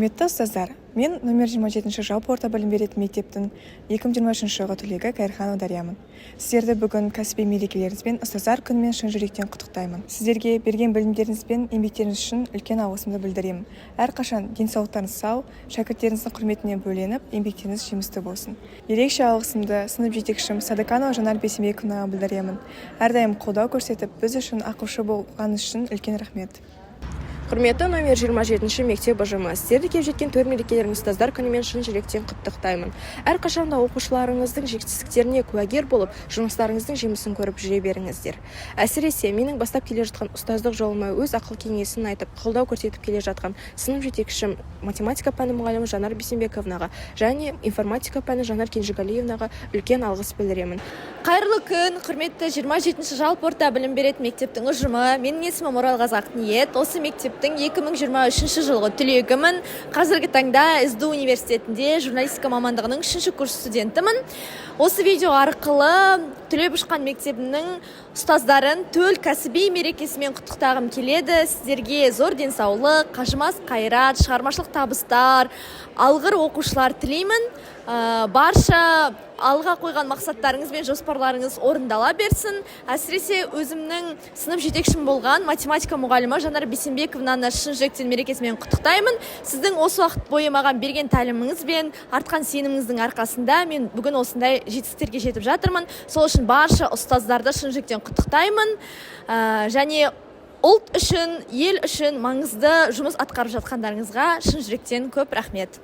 Құрметті ұстаздар, мен номер 27 жалпы орта білім беретін мектептің 2023 жылғы түлегі Кайырханова Дарьямын. Сіздерді бүгін кәсіби мерекелеріңізбен ұстаздар күнімен шын жүректен құттықтаймын. Сіздерге берген білімдеріңіз бен еңбектеріңіз үшін үлкен алғысымды білдіремін. Әрқашан денсаулықтарыңыз сау, шәкірттеріңіздің құрметіне бөленіп, еңбектеріңіз жемісті болсын. Ерекше алғысымды сынып жетекшім Садыканова Жанар Бейсенбековнаға білдіремін. Әрдайым қолдау көрсетіп, біз үшін ақылшы болғаныңыз үшін үлкен рахмет. Құрметті номер 27 мектеп ұжымы, сіздерді келіп жеткен төр мерекелеріңіз ұстаздар күнімен шын жүректен құттықтаймын. Әрқашанда оқушыларыңыздың жетістіктеріне куәгер болып, жұмыстарыңыздың жемісін көріп жүре беріңіздер. Әсіресе менің бастап келе жатқан ұстаздық жолыма өз ақыл кеңесін айтып, қолдау көрсетіп келе жатқан сынып жетекшім математика пәні мұғалімі Жанар Бейсенбековнаға және информатика пәні Жанар Кенжегалиевнаға үлкен алғыс білдіремін. Қайырлы күн, құрметті 27 жалпы орта білім беретін мектептің ұжымы. Менің есімім Оралғазы Ақниет. Осы мектептің 2023 жылғы түлегімін. Қазіргі таңда СДУ университетінде журналистика мамандығының 3-ші курс студентімін. Осы видео арқылы түлеп ұшқан мектебінің ұстаздарын төл кәсіби мерекесімен құттықтағым келеді. Сіздерге зор денсаулық, қажымас қайрат, шығармашылық табыстар, алғыр оқушылар тілеймін. Барша алға қойған мақсаттарыңыз бен жоспарларыңыз орындала берсін. Әсіресе өзімнің сынып жетекшім болған математика мұғалімі Жанар Бейсенбековнаны шын жүректен мерекесімен құттықтаймын. Сіздің осы уақыт бойы маған берген тәліміңіз бен артқан сеніміңіздің арқасында мен бүгін осындай жетістіктерге жетіп жатырмын. Сол үшін барша ұстаздарды шын жүректен құттықтаймын. Және ұлт үшін, ел үшін маңызды жұмыс атқарып жатқандарыңызға шын жүректен көп рахмет.